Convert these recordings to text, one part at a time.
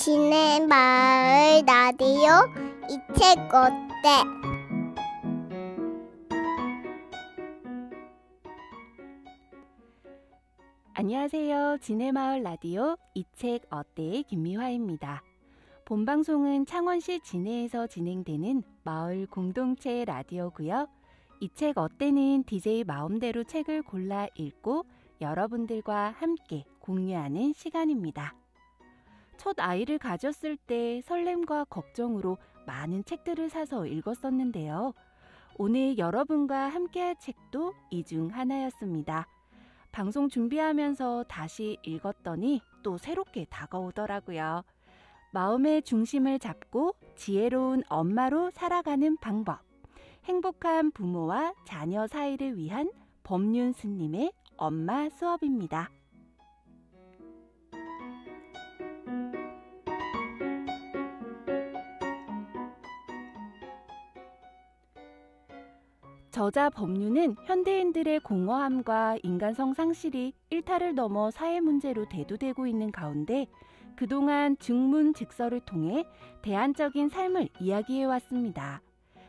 지네 마을 라디오 이 책 어때? 안녕하세요. 지네마을 라디오 이 책 어때의 김미화입니다. 본방송은 창원시 진해에서 진행되는 마을 공동체 라디오고요. 이 책 어때는 DJ 마음대로 책을 골라 읽고 여러분들과 함께 공유하는 시간입니다. 첫 아이를 가졌을 때 설렘과 걱정으로 많은 책들을 사서 읽었었는데요. 오늘 여러분과 함께할 책도 이 중 하나였습니다. 방송 준비하면서 다시 읽었더니 또 새롭게 다가오더라고요. 마음의 중심을 잡고 지혜로운 엄마로 살아가는 방법. 행복한 부모와 자녀 사이를 위한 법륜 스님의 엄마 수업입니다. 저자 법륜은 현대인들의 공허함과 인간성 상실이 일탈을 넘어 사회 문제로 대두되고 있는 가운데 그동안 증문즉서를 통해 대안적인 삶을 이야기해왔습니다.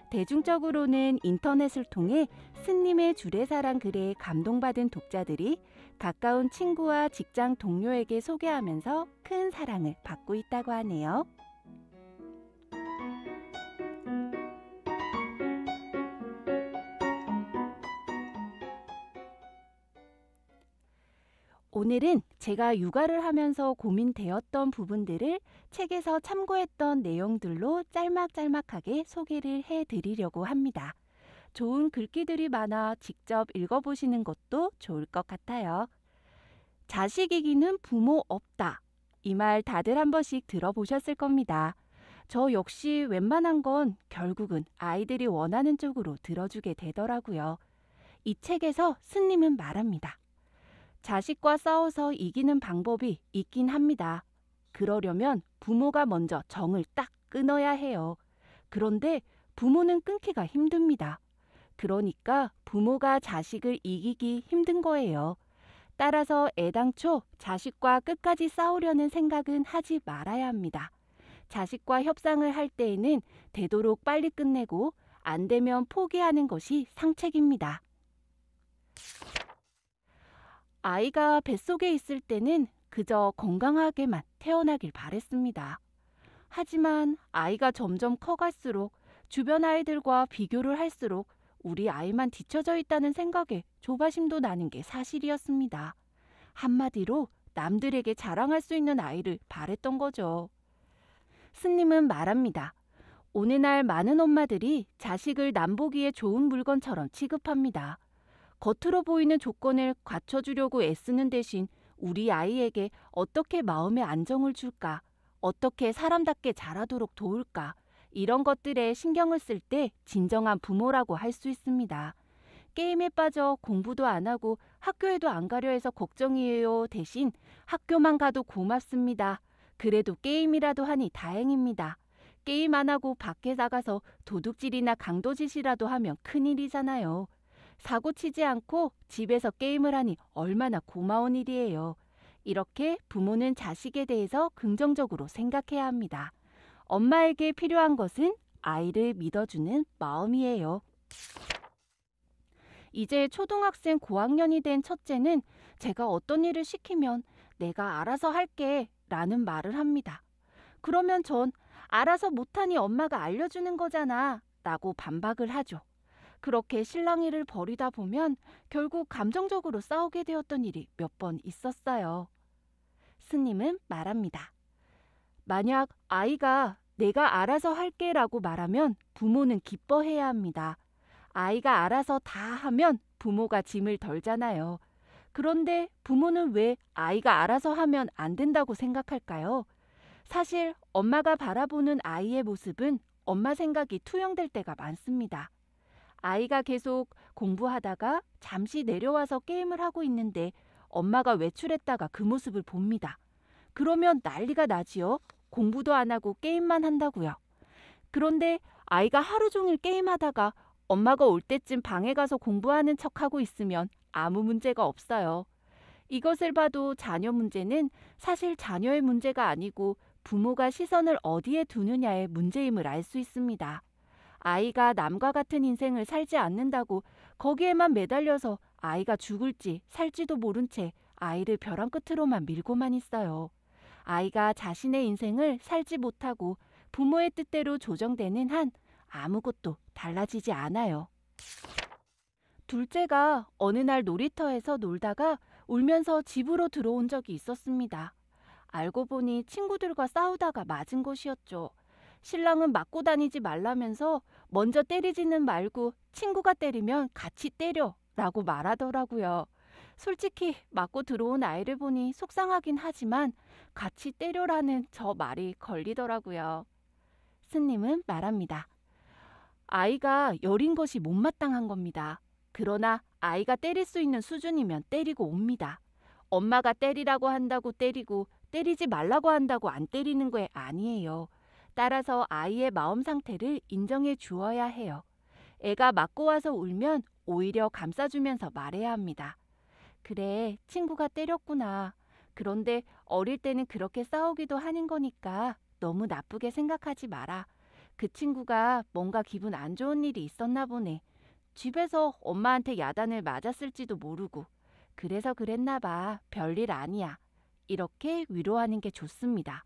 대중적으로는 인터넷을 통해 스님의 주례사랑 글에 감동받은 독자들이 가까운 친구와 직장 동료에게 소개하면서 큰 사랑을 받고 있다고 하네요. 오늘은 제가 육아를 하면서 고민되었던 부분들을 책에서 참고했던 내용들로 짤막짤막하게 소개를 해드리려고 합니다. 좋은 글귀들이 많아 직접 읽어보시는 것도 좋을 것 같아요. 자식 이기는 부모 없다. 이 말 다들 한 번씩 들어보셨을 겁니다. 저 역시 웬만한 건 결국은 아이들이 원하는 쪽으로 들어주게 되더라고요. 이 책에서 스님은 말합니다. 자식과 싸워서 이기는 방법이 있긴 합니다. 그러려면 부모가 먼저 정을 딱 끊어야 해요. 그런데 부모는 끊기가 힘듭니다. 그러니까 부모가 자식을 이기기 힘든 거예요. 따라서 애당초 자식과 끝까지 싸우려는 생각은 하지 말아야 합니다. 자식과 협상을 할 때에는 되도록 빨리 끝내고 안 되면 포기하는 것이 상책입니다. 아이가 뱃속에 있을 때는 그저 건강하게만 태어나길 바랬습니다. 하지만 아이가 점점 커갈수록 주변 아이들과 비교를 할수록 우리 아이만 뒤처져 있다는 생각에 조바심도 나는 게 사실이었습니다. 한마디로 남들에게 자랑할 수 있는 아이를 바랬던 거죠. 스님은 말합니다. 오늘날 많은 엄마들이 자식을 남보기에 좋은 물건처럼 취급합니다. 겉으로 보이는 조건을 갖춰주려고 애쓰는 대신 우리 아이에게 어떻게 마음의 안정을 줄까? 어떻게 사람답게 자라도록 도울까? 이런 것들에 신경을 쓸 때 진정한 부모라고 할 수 있습니다. 게임에 빠져 공부도 안 하고 학교에도 안 가려 해서 걱정이에요. 대신 학교만 가도 고맙습니다. 그래도 게임이라도 하니 다행입니다. 게임 안 하고 밖에 나가서 도둑질이나 강도짓이라도 하면 큰일이잖아요. 사고 치지 않고 집에서 게임을 하니 얼마나 고마운 일이에요. 이렇게 부모는 자식에 대해서 긍정적으로 생각해야 합니다. 엄마에게 필요한 것은 아이를 믿어주는 마음이에요. 이제 초등학생 고학년이 된 첫째는 제가 어떤 일을 시키면 내가 알아서 할게 라는 말을 합니다. 그러면 전 알아서 못하니 엄마가 알려주는 거잖아 라고 반박을 하죠. 그렇게 실랑이를 벌이다 보면 결국 감정적으로 싸우게 되었던 일이 몇 번 있었어요. 스님은 말합니다. 만약 아이가 내가 알아서 할게 라고 말하면 부모는 기뻐해야 합니다. 아이가 알아서 다 하면 부모가 짐을 덜잖아요. 그런데 부모는 왜 아이가 알아서 하면 안 된다고 생각할까요? 사실 엄마가 바라보는 아이의 모습은 엄마 생각이 투영될 때가 많습니다. 아이가 계속 공부하다가 잠시 내려와서 게임을 하고 있는데 엄마가 외출했다가 그 모습을 봅니다. 그러면 난리가 나지요. 공부도 안 하고 게임만 한다고요. 그런데 아이가 하루 종일 게임하다가 엄마가 올 때쯤 방에 가서 공부하는 척하고 있으면 아무 문제가 없어요. 이것을 봐도 자녀 문제는 사실 자녀의 문제가 아니고 부모가 시선을 어디에 두느냐의 문제임을 알 수 있습니다. 아이가 남과 같은 인생을 살지 않는다고 거기에만 매달려서 아이가 죽을지 살지도 모른 채 아이를 벼랑 끝으로만 밀고만 있어요. 아이가 자신의 인생을 살지 못하고 부모의 뜻대로 조정되는 한 아무것도 달라지지 않아요. 둘째가 어느 날 놀이터에서 놀다가 울면서 집으로 들어온 적이 있었습니다. 알고 보니 친구들과 싸우다가 맞은 것이었죠. 신랑은 맞고 다니지 말라면서 먼저 때리지는 말고 친구가 때리면 같이 때려 라고 말하더라고요. 솔직히 맞고 들어온 아이를 보니 속상하긴 하지만 같이 때려라는 저 말이 걸리더라고요. 스님은 말합니다. 아이가 여린 것이 못마땅한 겁니다. 그러나 아이가 때릴 수 있는 수준이면 때리고 옵니다. 엄마가 때리라고 한다고 때리고 때리지 말라고 한다고 안 때리는 게 아니에요. 따라서 아이의 마음 상태를 인정해 주어야 해요. 애가 맞고 와서 울면 오히려 감싸주면서 말해야 합니다. 그래, 친구가 때렸구나. 그런데 어릴 때는 그렇게 싸우기도 하는 거니까 너무 나쁘게 생각하지 마라. 그 친구가 뭔가 기분 안 좋은 일이 있었나 보네. 집에서 엄마한테 야단을 맞았을지도 모르고. 그래서 그랬나 봐. 별일 아니야. 이렇게 위로하는 게 좋습니다.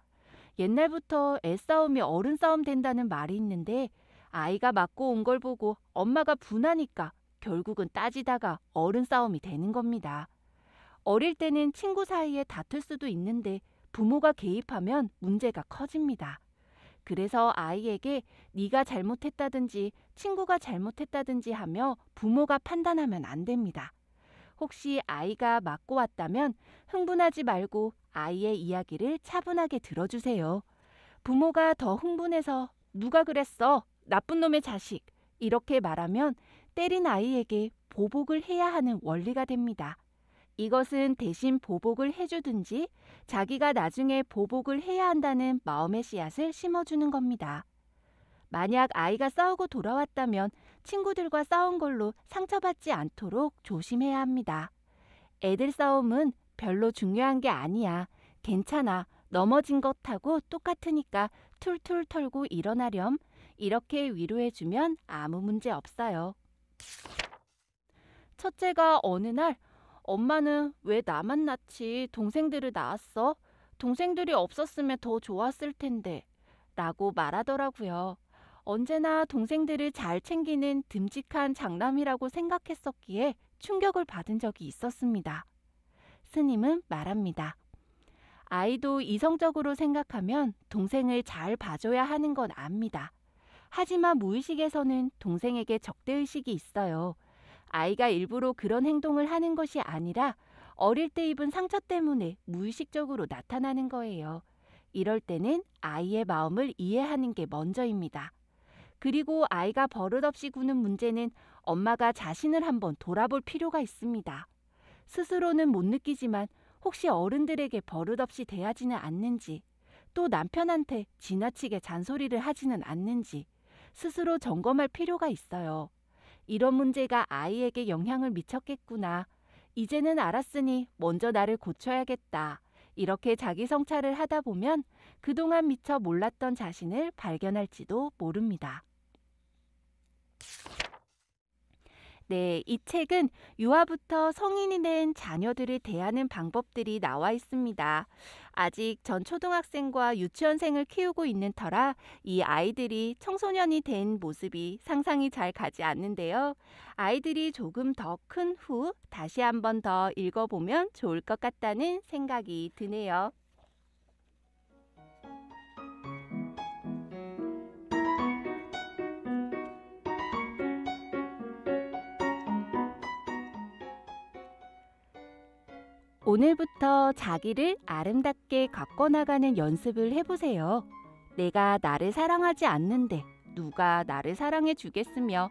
옛날부터 애싸움이 어른 싸움 된다는 말이 있는데 아이가 맞고 온 걸 보고 엄마가 분하니까 결국은 따지다가 어른 싸움이 되는 겁니다. 어릴 때는 친구 사이에 다툴 수도 있는데 부모가 개입하면 문제가 커집니다. 그래서 아이에게 네가 잘못했다든지 친구가 잘못했다든지 하며 부모가 판단하면 안 됩니다. 혹시 아이가 맞고 왔다면 흥분하지 말고 아이의 이야기를 차분하게 들어주세요. 부모가 더 흥분해서 누가 그랬어? 나쁜 놈의 자식. 이렇게 말하면 때린 아이에게 보복을 해야 하는 원리가 됩니다. 이것은 대신 보복을 해주든지 자기가 나중에 보복을 해야 한다는 마음의 씨앗을 심어주는 겁니다. 만약 아이가 싸우고 돌아왔다면 친구들과 싸운 걸로 상처받지 않도록 조심해야 합니다. 애들 싸움은 별로 중요한 게 아니야. 괜찮아. 넘어진 것하고 똑같으니까 툴툴 털고 일어나렴. 이렇게 위로해주면 아무 문제 없어요. 첫째가 어느 날 엄마는 왜 나만 낳지 동생들을 낳았어? 동생들이 없었으면 더 좋았을 텐데 라고 말하더라고요. 언제나 동생들을 잘 챙기는 듬직한 장남이라고 생각했었기에 충격을 받은 적이 있었습니다. 스님은 말합니다. 아이도 이성적으로 생각하면 동생을 잘 봐줘야 하는 건 압니다. 하지만 무의식에서는 동생에게 적대의식이 있어요. 아이가 일부러 그런 행동을 하는 것이 아니라 어릴 때 입은 상처 때문에 무의식적으로 나타나는 거예요. 이럴 때는 아이의 마음을 이해하는 게 먼저입니다. 그리고 아이가 버릇없이 구는 문제는 엄마가 자신을 한번 돌아볼 필요가 있습니다. 스스로는 못 느끼지만 혹시 어른들에게 버릇없이 대하지는 않는지, 또 남편한테 지나치게 잔소리를 하지는 않는지 스스로 점검할 필요가 있어요. 이런 문제가 아이에게 영향을 미쳤겠구나. 이제는 알았으니 먼저 나를 고쳐야겠다. 이렇게 자기 성찰을 하다 보면 그동안 미처 몰랐던 자신을 발견할지도 모릅니다. 네, 이 책은 유아부터 성인이 된 자녀들을 대하는 방법들이 나와 있습니다. 아직 전 초등학생과 유치원생을 키우고 있는 터라 이 아이들이 청소년이 된 모습이 상상이 잘 가지 않는데요. 아이들이 조금 더 큰 후 다시 한 번 더 읽어보면 좋을 것 같다는 생각이 드네요. 오늘부터 자기를 아름답게 가꿔나가는 연습을 해보세요. 내가 나를 사랑하지 않는데 누가 나를 사랑해 주겠으며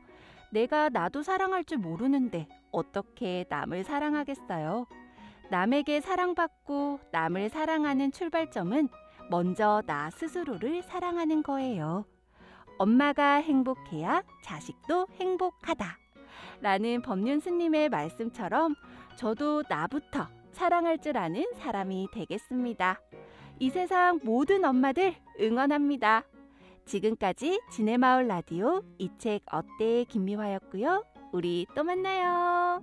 내가 나도 사랑할 줄 모르는데 어떻게 남을 사랑하겠어요? 남에게 사랑받고 남을 사랑하는 출발점은 먼저 나 스스로를 사랑하는 거예요. 엄마가 행복해야 자식도 행복하다. 라는 법륜 스님의 말씀처럼 저도 나부터 사랑할 줄 아는 사람이 되겠습니다. 이 세상 모든 엄마들 응원합니다. 지금까지 지네마을 라디오 이 책 어때 김미화였고요. 우리 또 만나요.